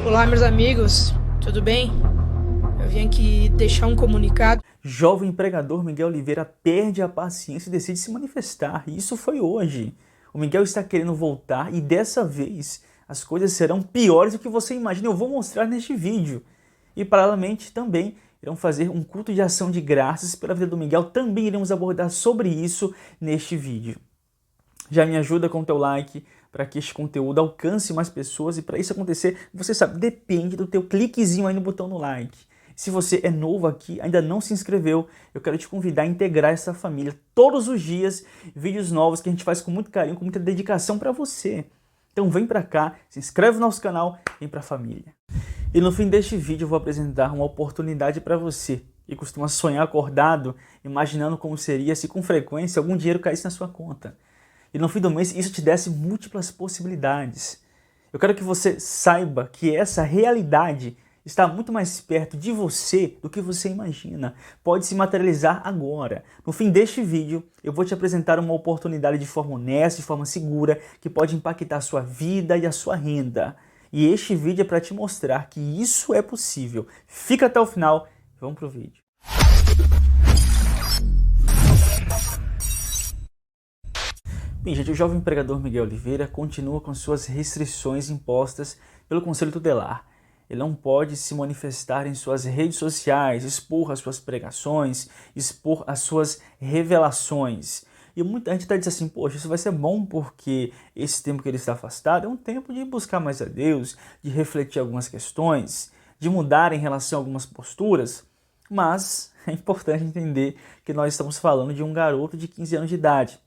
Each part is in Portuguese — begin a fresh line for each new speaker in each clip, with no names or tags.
Olá, meus amigos, tudo bem? Eu vim aqui deixar um comunicado.
Jovem pregador Miguel Oliveira perde a paciência e decide se manifestar. E isso foi hoje. O Miguel está querendo voltar e dessa vez as coisas serão piores do que você imagina. Eu vou mostrar neste vídeo. E paralelamente também irão fazer um culto de ação de graças pela vida do Miguel. Também iremos abordar sobre isso neste vídeo. Já me ajuda com o teu like para que este conteúdo alcance mais pessoas, e para isso acontecer, você sabe, depende do teu cliquezinho aí no botão no like. Se você é novo aqui, ainda não se inscreveu, eu quero te convidar a integrar essa família. Todos os dias, vídeos novos que a gente faz com muito carinho, com muita dedicação para você. Então vem para cá, se inscreve no nosso canal, vem para a família. E no fim deste vídeo eu vou apresentar uma oportunidade para você que costuma sonhar acordado, imaginando como seria se com frequência algum dinheiro caísse na sua conta. E no fim do mês isso te desse múltiplas possibilidades. Eu quero que você saiba que essa realidade está muito mais perto de você do que você imagina. Pode se materializar agora. No fim deste vídeo, eu vou te apresentar uma oportunidade de forma honesta, de forma segura, que pode impactar a sua vida e a sua renda. E este vídeo é para te mostrar que isso é possível. Fica até o final e vamos pro vídeo. Bem, gente, o jovem pregador Miguel Oliveira continua com suas restrições impostas pelo Conselho Tutelar. Ele não pode se manifestar em suas redes sociais, expor as suas pregações, expor as suas revelações. E muita gente até diz assim, poxa, isso vai ser bom porque esse tempo que ele está afastado é um tempo de buscar mais a Deus, de refletir algumas questões, de mudar em relação a algumas posturas. Mas é importante entender que nós estamos falando de um garoto de 15 anos de idade,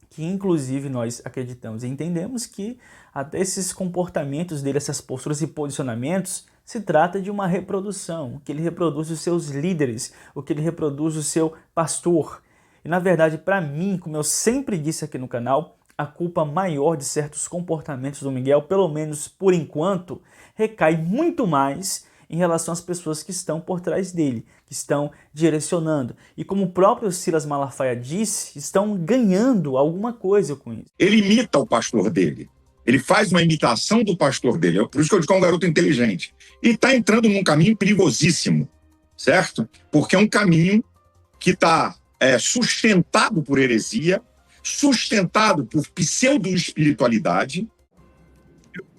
que inclusive nós acreditamos e entendemos que até esses comportamentos dele, essas posturas e posicionamentos, se trata de uma reprodução, que ele reproduz os seus líderes, o que ele reproduz o seu pastor. E na verdade, para mim, como eu sempre disse aqui no canal, a culpa maior de certos comportamentos do Miguel, pelo menos por enquanto, recai muito mais em relação às pessoas que estão por trás dele, que estão direcionando. E como o próprio Silas Malafaia disse, estão ganhando alguma coisa com isso.
Ele imita o pastor dele. Ele faz uma imitação do pastor dele. Por isso que eu digo que é um garoto inteligente. E está entrando num caminho perigosíssimo, certo? Porque é um caminho que está sustentado por heresia, sustentado por pseudo-espiritualidade.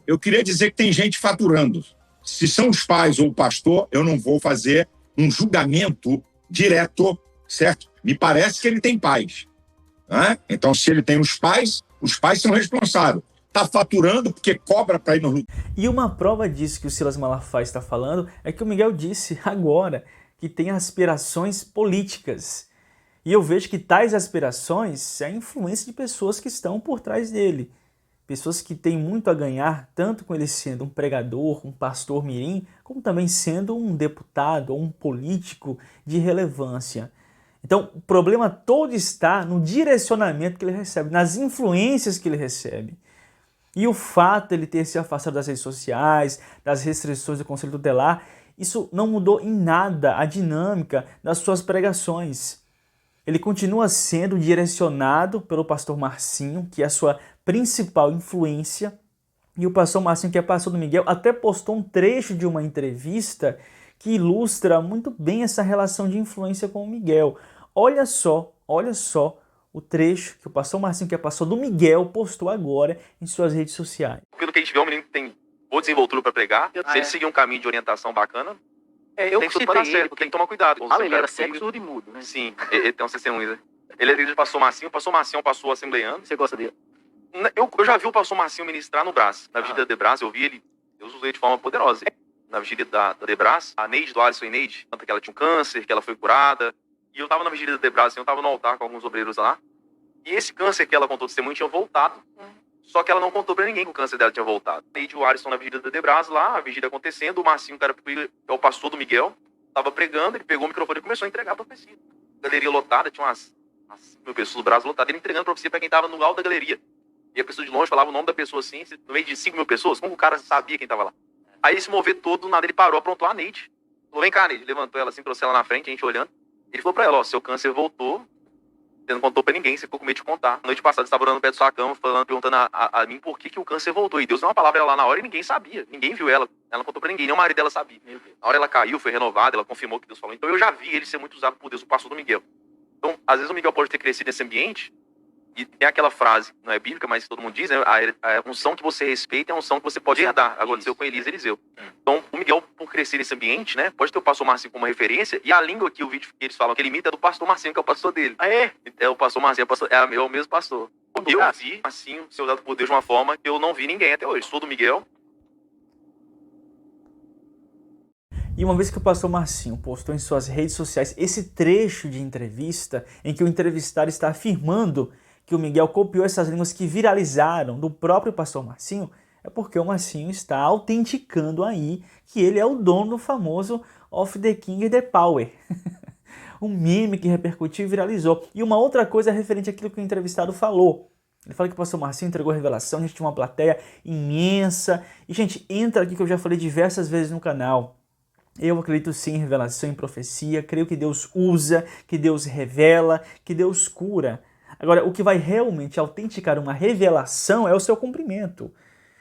Eu queria dizer que tem gente faturando. Se são os pais ou o pastor, eu não vou fazer um julgamento direto, certo? Me parece que ele tem pais, né? Então, se ele tem os pais são responsáveis. Está faturando porque cobra para ir no...
E uma prova disso que o Silas Malafaia está falando é que o Miguel disse agora que tem aspirações políticas. E eu vejo que tais aspirações é a influência de pessoas que estão por trás dele. Pessoas que têm muito a ganhar, tanto com ele sendo um pregador, um pastor mirim, como também sendo um deputado ou um político de relevância. Então, o problema todo está no direcionamento que ele recebe, nas influências que ele recebe. E o fato de ele ter se afastado das redes sociais, das restrições do Conselho Tutelar, isso não mudou em nada a dinâmica das suas pregações. Ele continua sendo direcionado pelo pastor Marcinho, que é a sua principal influência. E o pastor Marcinho, que é pastor do Miguel, até postou um trecho de uma entrevista que ilustra muito bem essa relação de influência com o Miguel. Olha só o trecho que o pastor Marcinho, que é pastor do Miguel, postou agora em suas redes sociais.
Pelo que a gente vê, é um menino que tem boa desenvoltura para pregar. Se ele seguir um caminho de orientação bacana,
eu
tem tudo para dar certo, tem que tomar cuidado.
Ele era cego, surdo e mudo, né?
Sim, ele tem um testemunho, né? Ele é líder do pastor Marcinho. O pastor Marcinho é um pastor assembleiano.
Você gosta dele?
Eu já vi o pastor Marcinho ministrar no Brás. Na vigília da Brás, eu vi ele. Deus usou ele de forma poderosa. Na vigília da Brás, a Neide, do Alisson e Neide, tanto que ela tinha um câncer, que ela foi curada. E eu tava na vigília da Brás, eu tava no altar com alguns obreiros lá. E esse câncer que ela contou testemunho tinha voltado. Só que ela não contou pra ninguém que o câncer dela tinha voltado. A Neide e o Alisson na vigília da Debras lá, a vigília acontecendo, o Marcinho, cara, é o pastor do Miguel, tava pregando, ele pegou o microfone e começou a entregar a profecia. Galeria lotada, tinha umas 5.000 pessoas, o braço lotado, ele entregando a profecia pra quem tava no alto da galeria. E a pessoa de longe falava o nome da pessoa assim, no meio de 5.000 pessoas, como o cara sabia quem tava lá? Aí ele se mover todo, do nada ele parou, aprontou a Neide. Falou, vem cá, Neide. Levantou ela assim, trouxe ela na frente, a gente olhando. Ele falou pra ela, ó, seu câncer voltou, Você não contou pra ninguém, você ficou com medo de contar. Noite passada, você estava orando perto da sua cama, perguntando a mim por que o câncer voltou. E Deus deu uma palavra lá na hora e ninguém sabia. Ninguém viu ela. Ela não contou pra ninguém, nem o marido dela sabia. Na hora ela caiu, foi renovada, ela confirmou o que Deus falou. Então eu já vi ele ser muito usado por Deus, o pastor do Miguel. Então, às vezes o Miguel pode ter crescido nesse ambiente, e tem aquela frase, não é bíblica, mas todo mundo diz, né? A unção que você respeita é a unção que você pode herdar. Aconteceu com Elisa e Eliseu. Então, o Miguel, por crescer nesse ambiente, né? Pode ter o pastor Marcinho como referência, e a língua que o vídeo que eles falam que ele imita é do pastor Marcinho, que é o pastor dele. Ah, é? É o pastor Marcinho, é o mesmo pastor. Eu vi Marcinho ser usado por Deus de uma forma que eu não vi ninguém até hoje. Sou do Miguel.
E uma vez que o pastor Marcinho postou em suas redes sociais esse trecho de entrevista em que o entrevistado está afirmando que o Miguel copiou essas línguas que viralizaram do próprio pastor Marcinho, é porque o Marcinho está autenticando aí que ele é o dono do famoso Of the King the Power. Um meme que repercutiu e viralizou. E uma outra coisa referente àquilo que o entrevistado falou. Ele fala que o pastor Marcinho entregou a revelação, a gente tinha uma plateia imensa. E, gente, entra aqui que eu já falei diversas vezes no canal. Eu acredito sim em revelação e profecia, creio que Deus usa, que Deus revela, que Deus cura. Agora, o que vai realmente autenticar uma revelação é o seu cumprimento,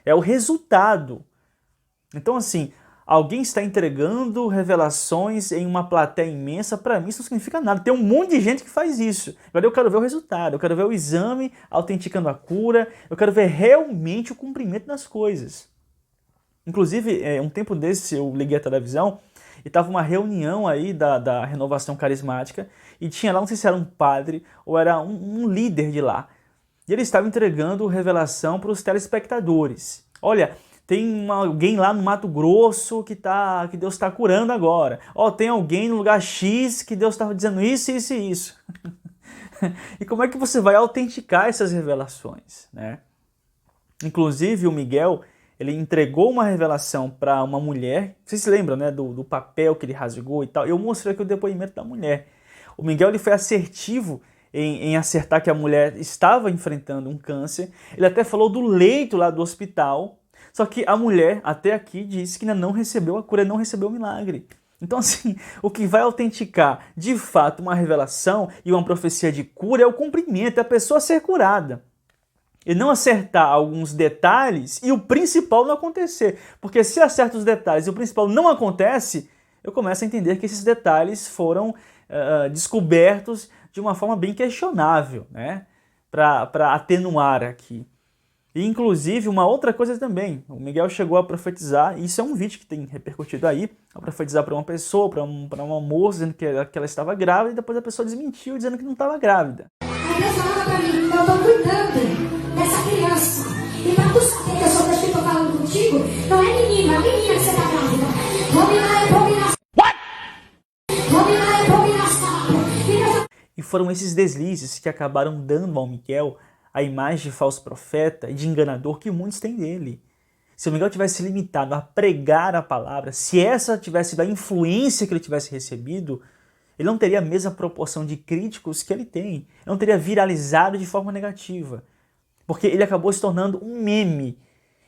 é o resultado. Então, assim, alguém está entregando revelações em uma plateia imensa, para mim isso não significa nada. Tem um monte de gente que faz isso. Agora eu quero ver o resultado, eu quero ver o exame autenticando a cura, eu quero ver realmente o cumprimento das coisas. Inclusive, um tempo desse eu liguei a televisão e estava uma reunião aí da Renovação Carismática e tinha lá, não sei se era um padre ou era um líder de lá. E ele estava entregando revelação para os telespectadores. Olha, tem alguém lá no Mato Grosso que Deus está curando agora. Ó, tem alguém no lugar X que Deus estava dizendo isso, isso e isso. E como é que você vai autenticar essas revelações, né? Inclusive o Miguel, ele entregou uma revelação para uma mulher, vocês se lembram, né, do papel que ele rasgou e tal. Eu mostrei aqui o depoimento da mulher. O Miguel ele foi assertivo em acertar que a mulher estava enfrentando um câncer. Ele até falou do leito lá do hospital, só que a mulher até aqui disse que ainda não recebeu a cura, não recebeu o milagre. Então, assim, o que vai autenticar de fato uma revelação e uma profecia de cura é o cumprimento, é a pessoa ser curada. E não acertar alguns detalhes e o principal não acontecer. Porque se acerta os detalhes e o principal não acontece, eu começo a entender que esses detalhes foram descobertos de uma forma bem questionável, né? Para atenuar aqui. E, inclusive, uma outra coisa também, o Miguel chegou a profetizar, e isso é um vídeo que tem repercutido aí, a profetizar para uma pessoa, para uma moça, dizendo que ela estava grávida, e depois a pessoa desmentiu, dizendo que não estava grávida.
Aí Deus falava para mim, eu estou cuidando dessa criança. E para tu saber que eu sou Deus que estou falando contigo, não é menina que você está grávida. Vou me abominar. What? Vou me abominar essa palavra.
E foram esses deslizes que acabaram dando ao Miguel a imagem de falso profeta e de enganador que muitos têm dele. Se o Miguel tivesse limitado a pregar a palavra, se essa tivesse sido a influência que ele tivesse recebido, ele não teria a mesma proporção de críticos que ele tem. Ele não teria viralizado de forma negativa. Porque ele acabou se tornando um meme.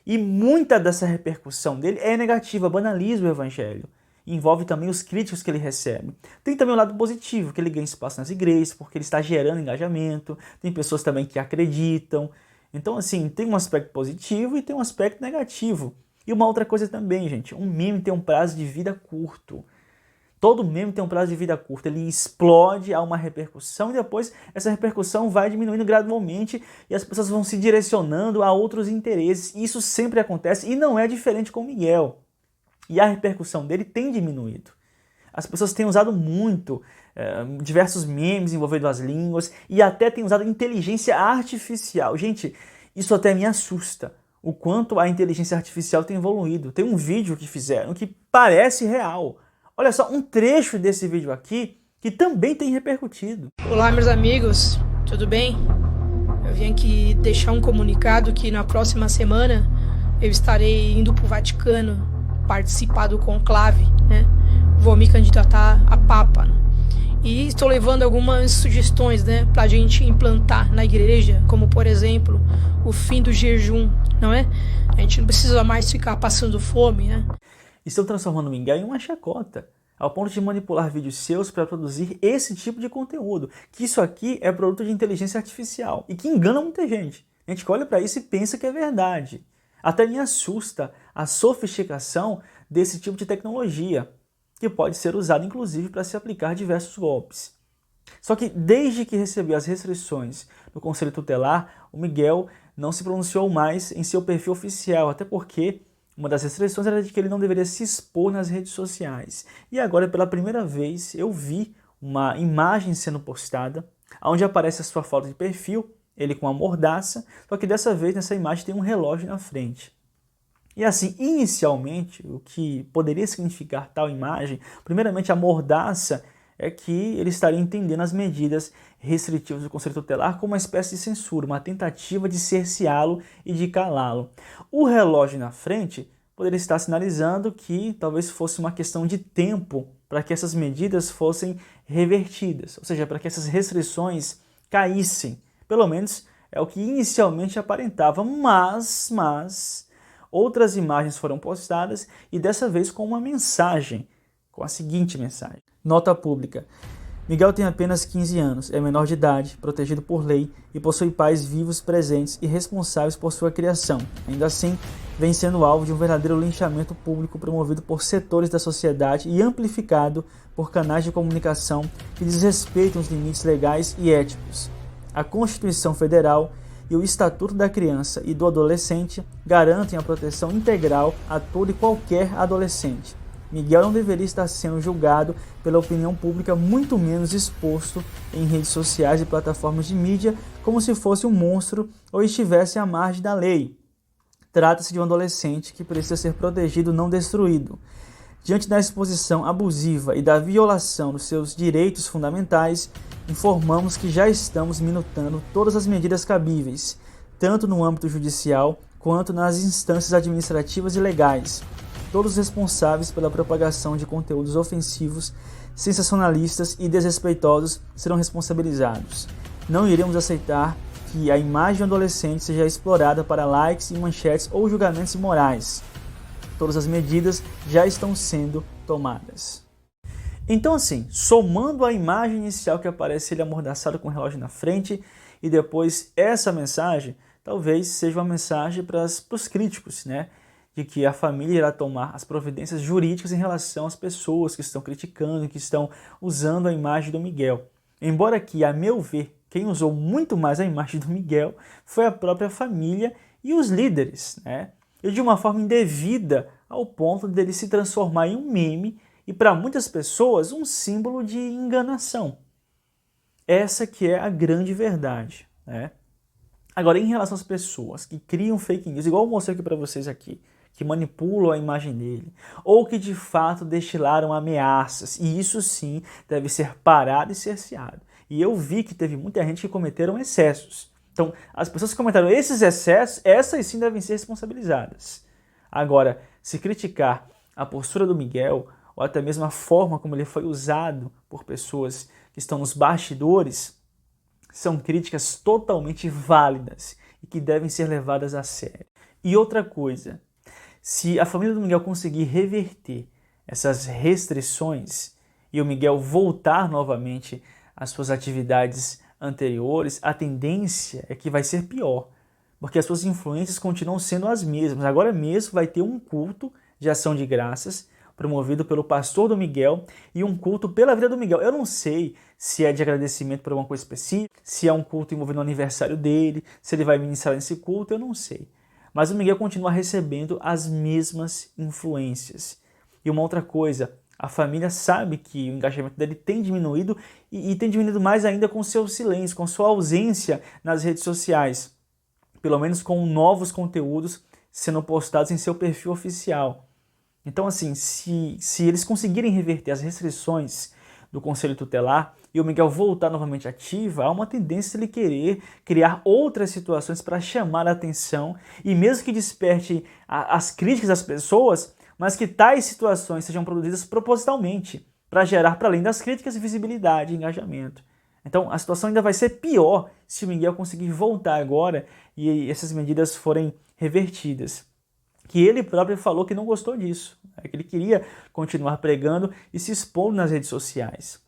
E muita dessa repercussão dele é negativa, banaliza o evangelho. E envolve também os críticos que ele recebe. Tem também o lado positivo, que ele ganha espaço nas igrejas, porque ele está gerando engajamento. Tem pessoas também que acreditam. Então, assim, tem um aspecto positivo e tem um aspecto negativo. E uma outra coisa também, gente, um meme tem um prazo de vida curto. Todo meme tem um prazo de vida curto, ele explode, há uma repercussão e depois essa repercussão vai diminuindo gradualmente e as pessoas vão se direcionando a outros interesses. Isso sempre acontece e não é diferente com o Miguel. E a repercussão dele tem diminuído. As pessoas têm usado muito diversos memes envolvendo as línguas e até têm usado inteligência artificial. Gente, isso até me assusta. O quanto a inteligência artificial tem evoluído. Tem um vídeo que fizeram que parece real. Olha só, um trecho desse vídeo aqui que também tem repercutido.
Olá, meus amigos, tudo bem? Eu vim aqui deixar um comunicado que na próxima semana eu estarei indo para o Vaticano participar do conclave, né? Vou me candidatar a Papa, né? E estou levando algumas sugestões, né, para a gente implantar na igreja, como por exemplo, o fim do jejum, não é? A gente não precisa mais ficar passando fome, né?
Estão transformando o Miguel em uma chacota. ao ponto de manipular vídeos seus para produzir esse tipo de conteúdo, que isso aqui é produto de inteligência artificial e que engana muita gente. A gente olha para isso e pensa que é verdade. Até me assusta a sofisticação desse tipo de tecnologia, que pode ser usada inclusive para se aplicar diversos golpes. Só que desde que recebeu as restrições do Conselho Tutelar, o Miguel não se pronunciou mais em seu perfil oficial, até porque uma das restrições era de que ele não deveria se expor nas redes sociais. E agora, pela primeira vez, eu vi uma imagem sendo postada, onde aparece a sua foto de perfil, ele com a mordaça, só que dessa vez nessa imagem tem um relógio na frente. E assim, inicialmente, o que poderia significar tal imagem, primeiramente a mordaça, é que ele estaria entendendo as medidas restritivas do Conselho Tutelar como uma espécie de censura, uma tentativa de cerceá-lo e de calá-lo. O relógio na frente poderia estar sinalizando que talvez fosse uma questão de tempo para que essas medidas fossem revertidas, ou seja, para que essas restrições caíssem. Pelo menos é o que inicialmente aparentava, mas outras imagens foram postadas e dessa vez com uma mensagem, com a seguinte mensagem. Nota pública. Miguel tem apenas 15 anos, é menor de idade, protegido por lei e possui pais vivos, presentes e responsáveis por sua criação. Ainda assim, vem sendo alvo de um verdadeiro linchamento público promovido por setores da sociedade e amplificado por canais de comunicação que desrespeitam os limites legais e éticos. A Constituição Federal e o Estatuto da Criança e do Adolescente garantem a proteção integral a todo e qualquer adolescente. Miguel não deveria estar sendo julgado pela opinião pública, muito menos exposto em redes sociais e plataformas de mídia como se fosse um monstro ou estivesse à margem da lei. Trata-se de um adolescente que precisa ser protegido, não destruído. Diante da exposição abusiva e da violação dos seus direitos fundamentais, informamos que já estamos minutando todas as medidas cabíveis, tanto no âmbito judicial quanto nas instâncias administrativas e legais. Todos os responsáveis pela propagação de conteúdos ofensivos, sensacionalistas e desrespeitosos serão responsabilizados. Não iremos aceitar que a imagem de um adolescente seja explorada para likes e manchetes ou julgamentos imorais. Todas as medidas já estão sendo tomadas. Então assim, somando a imagem inicial que aparece ele amordaçado com o relógio na frente e depois essa mensagem, talvez seja uma mensagem para os críticos, né? De que a família irá tomar as providências jurídicas em relação às pessoas que estão criticando, que estão usando a imagem do Miguel. Embora que, a meu ver, quem usou muito mais a imagem do Miguel foi a própria família e os líderes, né? E de uma forma indevida, ao ponto dele se transformar em um meme e, para muitas pessoas, um símbolo de enganação. Essa que é a grande verdade, né? Agora, em relação às pessoas que criam fake news, igual eu mostrei aqui para vocês aqui, que manipulam a imagem dele, ou que de fato destilaram ameaças, e isso sim deve ser parado e cerceado. E eu vi que teve muita gente que cometeram excessos. Então, as pessoas que comentaram esses excessos, essas sim devem ser responsabilizadas. Agora, se criticar a postura do Miguel, ou até mesmo a forma como ele foi usado por pessoas que estão nos bastidores, são críticas totalmente válidas e que devem ser levadas a sério. E outra coisa, se a família do Miguel conseguir reverter essas restrições e o Miguel voltar novamente às suas atividades anteriores, a tendência é que vai ser pior, porque as suas influências continuam sendo as mesmas. Agora mesmo vai ter um culto de ação de graças promovido pelo pastor do Miguel e um culto pela vida do Miguel. Eu não sei se é de agradecimento por alguma coisa específica, se é um culto envolvendo o aniversário dele, se ele vai ministrar nesse culto, eu não sei. Mas o Miguel continua recebendo as mesmas influências. E uma outra coisa, a família sabe que o engajamento dele tem diminuído e tem diminuído mais ainda com seu silêncio, com sua ausência nas redes sociais. Pelo menos com novos conteúdos sendo postados em seu perfil oficial. Então assim, se eles conseguirem reverter as restrições do Conselho Tutelar e o Miguel voltar novamente ativo, há uma tendência de ele querer criar outras situações para chamar a atenção e mesmo que desperte as críticas das pessoas, mas que tais situações sejam produzidas propositalmente para gerar, para além das críticas, visibilidade e engajamento. Então a situação ainda vai ser pior se o Miguel conseguir voltar agora e essas medidas forem revertidas. que ele próprio falou que não gostou disso, que ele queria continuar pregando e se expondo nas redes sociais.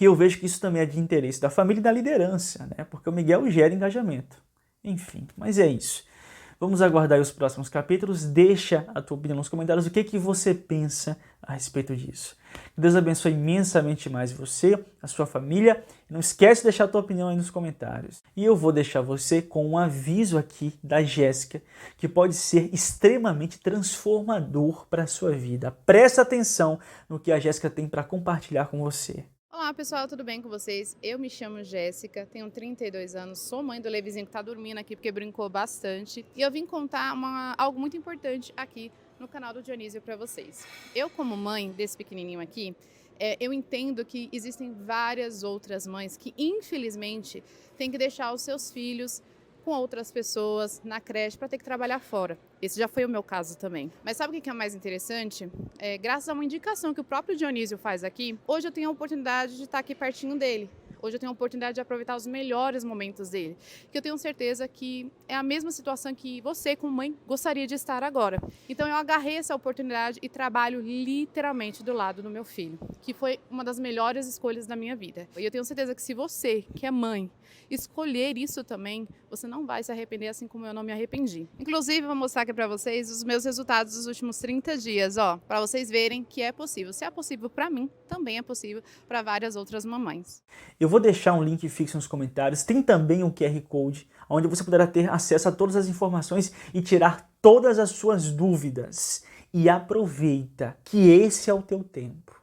E eu vejo que isso também é de interesse da família e da liderança, né? Porque o Miguel gera engajamento. Enfim, mas é isso. Vamos aguardar os próximos capítulos. Deixa a tua opinião nos comentários, o que você pensa a respeito disso. Que Deus abençoe imensamente mais você, a sua família. Não esquece de deixar a tua opinião aí nos comentários. E eu vou deixar você com um aviso aqui da Jéssica, que pode ser extremamente transformador para a sua vida. Presta atenção no que a Jéssica tem para compartilhar com você.
Olá pessoal, tudo bem com vocês? Eu me chamo Jéssica, tenho 32 anos, sou mãe do Levizinho que tá dormindo aqui porque brincou bastante. E eu vim contar algo muito importante aqui no canal do Dionísio para vocês. Eu como mãe desse pequenininho aqui, eu entendo que existem várias outras mães que infelizmente têm que deixar os seus filhos com outras pessoas na creche para ter que trabalhar fora. Esse já foi o meu caso também. Mas sabe o que é mais interessante? Graças a uma indicação que o próprio Dionísio faz aqui, hoje eu tenho a oportunidade de estar aqui pertinho dele. Hoje eu tenho a oportunidade de aproveitar os melhores momentos dele. Que eu tenho certeza que é a mesma situação que você, como mãe, gostaria de estar agora. Então eu agarrei essa oportunidade e trabalho literalmente do lado do meu filho, que foi uma das melhores escolhas da minha vida. E eu tenho certeza que se você, que é mãe, escolher isso também, você não vai se arrepender assim como eu não me arrependi. Inclusive, vou mostrar aqui para vocês os meus resultados dos últimos 30 dias, ó, para vocês verem que é possível. Se é possível para mim, também é possível para várias outras mamães.
Eu vou deixar um link fixo nos comentários, tem também um QR Code, onde você poderá ter acesso a todas as informações e tirar todas as suas dúvidas. E aproveita que esse é o teu tempo.